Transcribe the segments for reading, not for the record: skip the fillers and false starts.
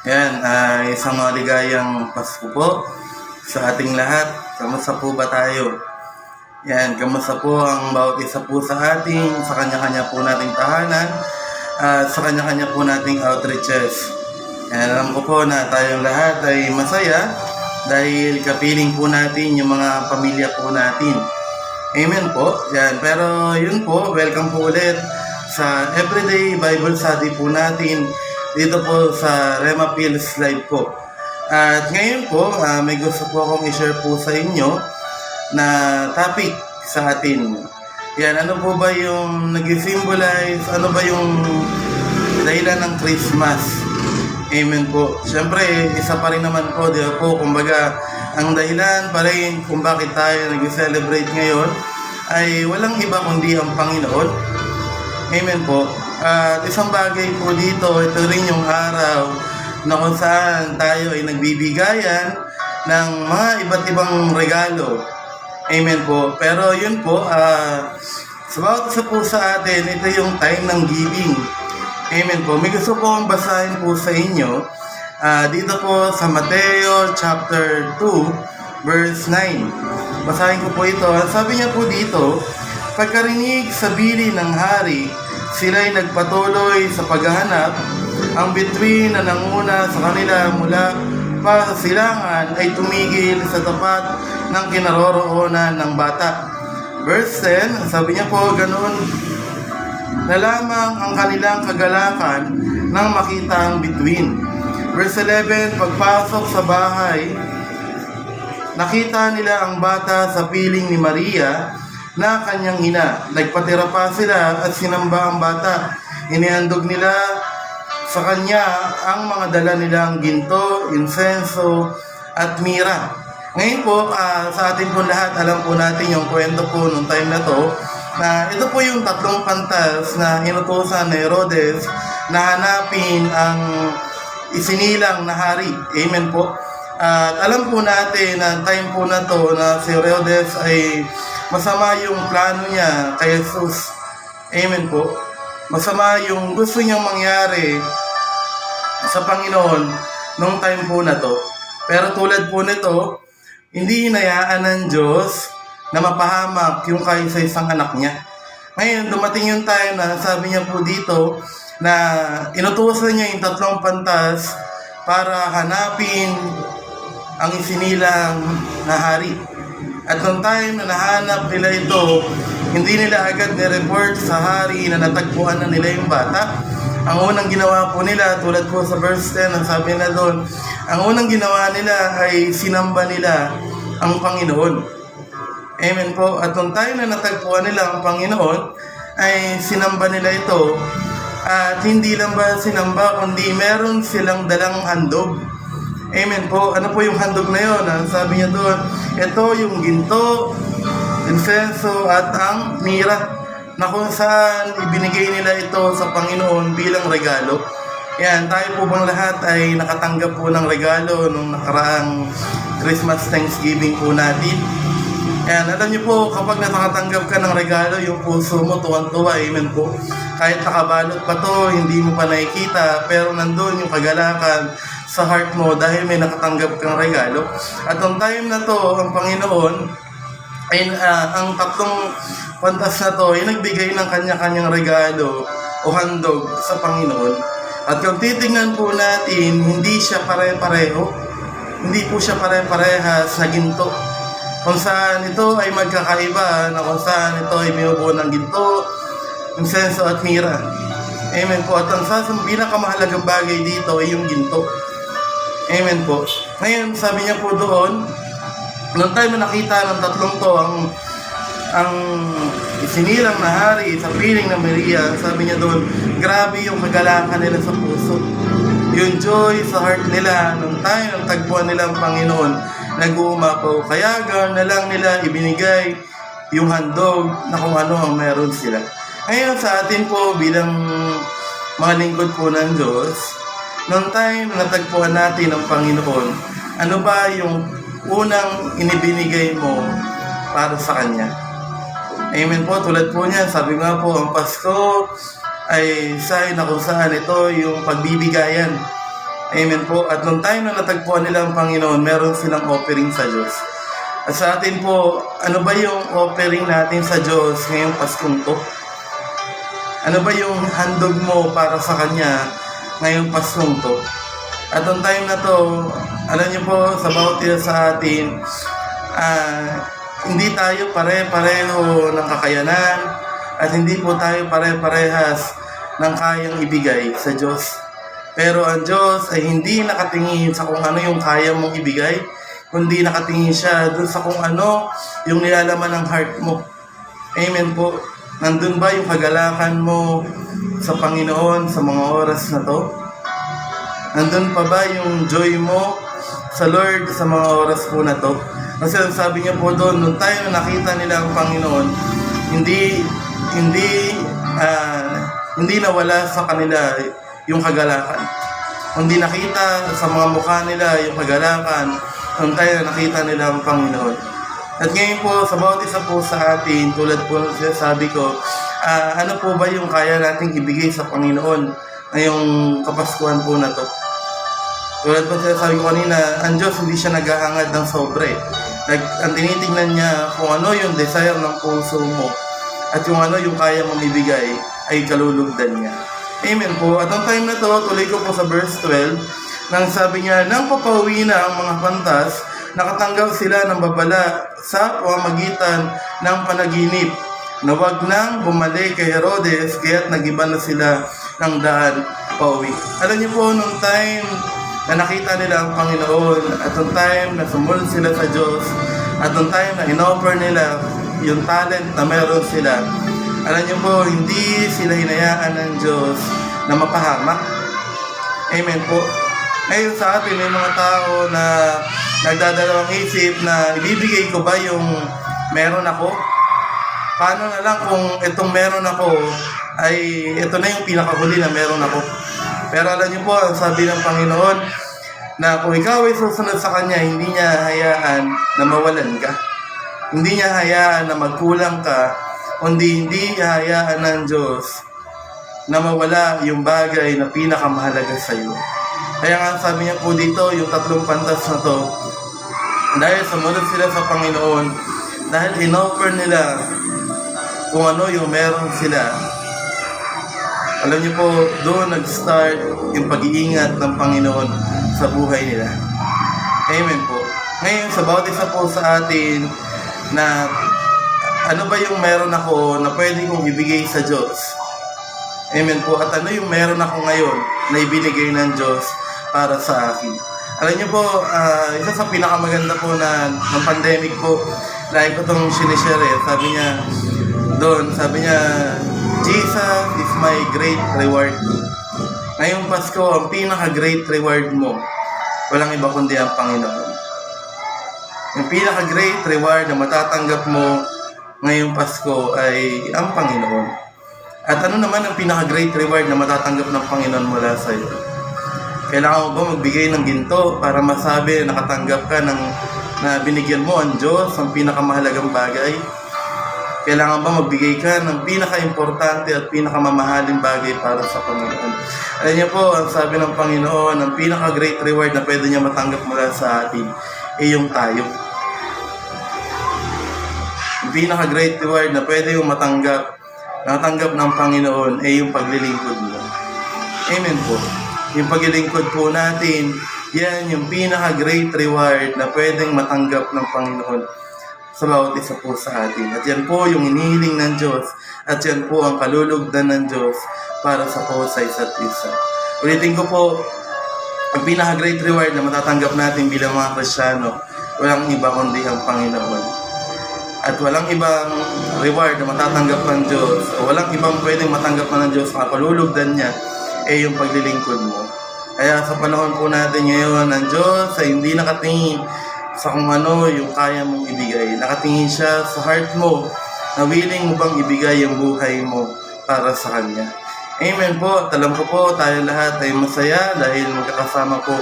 Yan, isang maligayang Pasko po sa ating lahat. Kamusta po ba tayo? Yan, kamusta po ang bawat isa po sa ating, sa kanya-kanya po nating tahanan, at sa kanya-kanya po nating outreaches. Yan, alam ko po na tayong lahat ay masaya dahil kapiling po natin yung mga pamilya po natin. Amen po. Yan, pero yun po, welcome po ulit sa Everyday Bible Study po natin dito po sa Rema Pills Live po. At ngayon po, may gusto po akong i-share po sa inyo na topic sa atin. Yan, ano po ba yung nag-symbolize, ano ba yung dahilan ng Christmas? Amen po. Siyempre, isa pa rin naman po, di ba po, kumbaga, ang dahilan pa rin kung bakit tayo nag-celebrate ngayon ay walang iba kundi ang Panginoon. Amen po. At isang bagay po dito, ito rin yung araw na kung saan tayo ay nagbibigayan ng mga iba't ibang regalo. Amen po. Pero yun po, sa bawat isa po sa atin, ito yung time ng giving. Amen po. May gusto po akong basahin po sa inyo dito po sa Mateo chapter 2 verse 9. Basahin ko po ito. Sabi niya po dito, pagkarinig sa bilin ng hari, sila'y nagpatuloy sa paghahanap. Ang bituin na nanguna sa kanila mula pa sa silangan ay tumigil sa tapat ng kinaroroonan ng bata. Verse 10, sabi niya po, ganoon na lamang ang kanilang kagalakan nang makita ang bituin. Verse 11, pagpasok sa bahay, nakita nila ang bata sa piling ni Maria na kanyang ina. Nagpatira pa sila at sinamba ang bata. Inihandog nila sa kanya ang mga dala nilang ginto, insenso, at mira. Ngayon po, sa atin po lahat, alam po natin yung kwento po nung time na to, na ito po yung tatlong pantas na inutusan ni Herodes na hanapin ang isinilang na hari. Amen po. At alam po natin na time po na to na si Herodes ay masama yung plano niya kay Jesus. Amen po. Masama yung gusto niyang mangyari sa Panginoon nung time po na to. Pero tulad po nito, hindi hinayaan ng Diyos na mapahamak yung kaisa-isang anak niya. Ngayon, dumating yung time na sabi niya po dito na inutusan niya yung tatlong pantas para hanapin ang isinilang na hari. At nung time na nahanap nila ito, hindi nila agad ni-report sa hari na natagpuan na nila yung bata. Ang unang ginawa po nila, tulad po sa verse 10, ang sabi na doon, ang unang ginawa nila ay sinamba nila ang Panginoon. Amen po. At nung time na natagpuan nila ang Panginoon, ay sinamba nila ito. At hindi lang ba sinamba, kundi meron silang dalang handog. Amen po. Ano po yung handog na yun? Sabi niya doon, ito yung ginto, insenso, at ang mira, na kung saan ibinigay nila ito sa Panginoon bilang regalo. Yan, tayo po bang lahat ay nakatanggap po ng regalo nung nakaraang Christmas Thanksgiving po natin? Yan, alam niyo po, kapag nakatanggap ka ng regalo, yung puso mo tuwang-tuwa, amen po. Kahit nakabalot pa to, hindi mo pa nakikita, pero nandun yung kagalakan sa heart mo dahil may nakatanggap kang regalo. At ang time na to, ang Panginoon, ay ang tatlong pantas na to ay nagbigay ng kanya-kanyang regalo o handog sa Panginoon. At kung titingnan po natin, hindi siya pare-pareho. Hindi po siya pare-parehas na ginto. Kung saan ito ay magkakaiba, na kung saan ito ay binubuo ng ginto, insenso at mira. Amen po. At ang pinakamahalagang bagay dito ay yung ginto. Amen po. Ngayon, sabi niya po doon, noong time na nakita ng tatlong to, ang isinilang na hari sa piling ng Maria, sabi niya doon, grabe yung kagalakan nila sa puso. Yung joy sa heart nila, nung time ng tagpuan nila ang Panginoon, nag-uumapaw. Kaya ganoon na lang nila ibinigay yung handog na kung ano ang meron sila. Ngayon sa atin po bilang mga lingkod po ng Diyos, noong time na natagpuan natin ang Panginoon, ano ba yung unang inibinigay mo para sa Kanya? Amen po, tulad po niya, sabi nga po, ang Pasko ay sign na kung saan ito yung pagbibigayan. Amen po. At nung time na natagpuan nila ang Panginoon, meron silang offering sa Diyos. At sa atin po, ano ba yung offering natin sa Diyos ngayong Paskong to? Ano ba yung handog mo para sa Kanya ngayong Paskong to? At nung time na to, alam niyo po, sa bawat isa sa atin, hindi tayo pare-pareho ng kakayanan at hindi po tayo pare-parehas ng kayang ibigay sa Diyos. Pero ang Diyos ay hindi nakatingin sa kung ano yung kaya mong ibigay, kundi nakatingin siya dun sa kung ano yung nilalaman ng heart mo. Amen po. Nandun ba yung kagalakan mo sa Panginoon sa mga oras na to? Nandun pa ba yung joy mo sa Lord sa mga oras po na to? Kasi ang sabi niya po doon, nung tayo nakita nila ang Panginoon, hindi nawala sa kanila yung kagalakan. Hindi nakita sa mga mukha nila yung kagalakan nung tayo nakita nila ang Panginoon. At ngayon po, sa bawat isa po sa atin, tulad po ng sabi ko, ano po ba yung kaya nating ibigay sa Panginoon ngayong Kapaskuhan po na to? Tulad po sabi ko kanina, ang Diyos hindi siya naghahangad ng sobre. Ang tinitingnan niya kung ano yung desire ng puso mo at yung ano yung kaya mong ibigay ay kalulugdan niya. Amen po. At ang time na to, tuloy ko po sa verse 12, nang sabi niya, nang papauwi na ang mga pantas, nakatanggap sila ng babala sa pamamagitan ng panaginip na wag nang bumalik kay Herodes, kaya't nagiba na sila ng daan pauwi. Alam niyo po, nung time na nakita nila ang Panginoon, at nung time na sumunod sila sa Diyos, at nung time na inoffer nila yung talent na meron sila, alam niyo po, hindi sila hinayaan ng Diyos na mapahamak. Amen po. Ngayon sa atin, may mga tao na nagdadalawang isip na ibibigay ko ba yung meron ako? Paano na lang kung itong meron ako ay ito na yung pinakahuli na meron ako? Pero alam niyo po, ang sabi ng Panginoon na kung ikaw ay susunod sa Kanya, hindi niya hayaan na mawalan ka. Hindi niya hayaan na magkulang ka, kundi hindi hayaan ng Diyos na mawala yung bagay na pinakamahalaga sa iyo. Kaya nga sabi niya po dito, yung 3 pantas na to, dahil sumunod sila sa Panginoon, dahil inoffer nila kung ano yung meron sila, alam niyo po, doon nag-start yung pag-iingat ng Panginoon sa buhay nila. Amen po. Ngayon, sa bawat isa po sa atin na ano ba yung meron ako na pwede kong ibigay sa Diyos? Amen po. At ano yung meron ako ngayon na ibinigay ng Diyos para sa akin? Alam niyo po, isa sa pinakamaganda po ng pandemic po, like ko itong sinishare, sabi niya, Jesus is my great reward. Ngayong Pasko, ang pinaka-great reward mo, walang iba kundi ang Panginoon. Yung pinaka-great reward na matatanggap mo ngayong Pasko ay ang Panginoon. At ano naman ang pinaka-great reward na matatanggap ng Panginoon mula sa iyo? Kailangan mo ba magbigay ng ginto para masabi na nakatanggap ka na binigyan mo ang Diyos ang pinakamahalagang bagay? Kailangan ba magbigay ka ng pinaka-importante at pinakamamahaling bagay para sa Panginoon? Alam niyo po, ang sabi ng Panginoon, ang pinaka-great reward na pwede niya matanggap mula sa atin ay yung tayo. Yung pinaka-great reward na pwede yung matanggap ng Panginoon ay yung paglilingkod mo. Amen po. Yung paglilingkod po natin, yan yung pinaka-great reward na pwedeng matanggap ng Panginoon sa bawat isa po sa atin. At yan po yung inihiling ng Diyos at yan po ang kalulugdan ng Diyos para sa po sa isa't isa. Ulitin ko po, ang pinaka-great reward na matatanggap natin bilang mga Kristiyano, walang iba kundi ang Panginoon. At walang ibang reward na matatanggap ng Diyos o walang ibang pwedeng matanggap ng Diyos ang kalulugdan niya ay yung paglilingkod mo. Kaya sa panahon po natin ngayon, ang Diyos ay hindi nakatingin sa kung ano yung kaya mong ibigay. Nakatingin siya sa heart mo na willing mo bang ibigay yung buhay mo para sa Kanya. Amen po. At alam ko po, tayo lahat ay masaya dahil magkakasama po.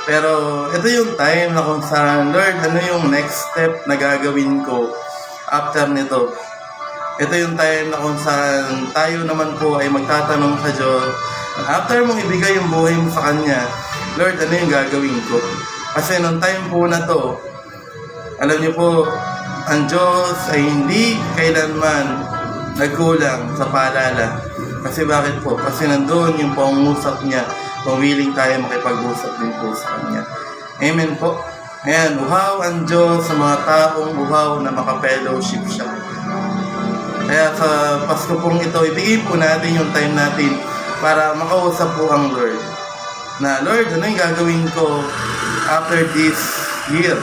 Pero ito yung time na kung saan, Lord, ano yung next step na gagawin ko after nito? Ito yung time na kung saan tayo naman po ay magtatanong sa Diyos, after mong ibigay yung buhay mo sa Kanya, Lord, ano yung gagawin ko? Kasi nung time po na to, alam niyo po, ang Diyos ay hindi kailanman nagkulang sa paalala. Kasi bakit po? Kasi nandun yung pangungusap niya kung willing tayo makipag-usap din po sa Kanya. Amen po. Ayan, uhaw ang Diyos sa mga taong uhaw na makapellowship siya. Kaya sa Pasko pong ito, ibigay po natin yung time natin para makausap po ang Lord. Na, Lord, ano yung gagawin ko after this year?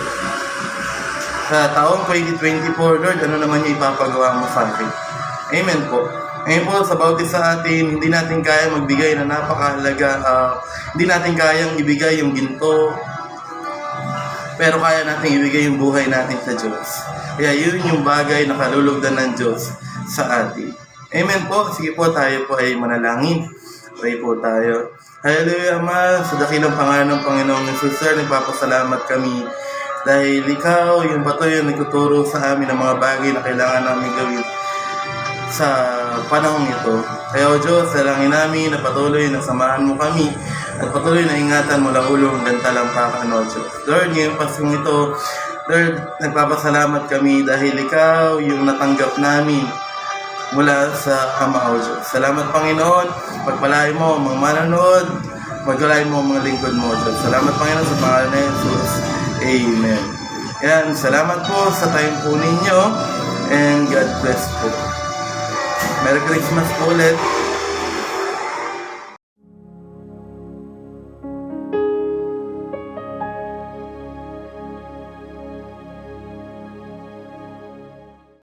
Sa taong 2024, Lord, ano naman yung ipapagawa mo sa akin? Amen po. Ngayon po, sa bawat isa atin, hindi natin kaya magbigay na napakahalaga. Hindi natin kayang ibigay yung ginto, pero kaya natin ibigay yung buhay natin sa Diyos. Kaya yun yung bagay na kalulugdan ng Diyos sa atin. Amen po. Sige po, tayo po ay manalangin. Pray po tayo. Hallelujah, Ama. Sa dakilang pangalan ng Panginoong Jesus, Sir, nagpapasalamat kami dahil Ikaw, yung patuloy yung nagtuturo sa amin ng mga bagay na kailangan namin gawin sa panahon ito. Kaya o Diyos, dalangin namin na patuloy na samahan mo kami at patuloy na ingatan mo lang ulo hanggang talampakan o Diyos. Lord, ngayong Paskong ito, Lord, nagpapasalamat kami dahil Ikaw yung natanggap namin mula sa Ama o Diyos. Salamat Panginoon, pagpalain mo ang mga manonood, pagpalain mo ang mga lingkod mo o Diyos. Salamat Panginoon sa pangalan ni Jesus. Amen. Yan, salamat po sa time po ninyo and God bless po. Merry Christmas po ulit.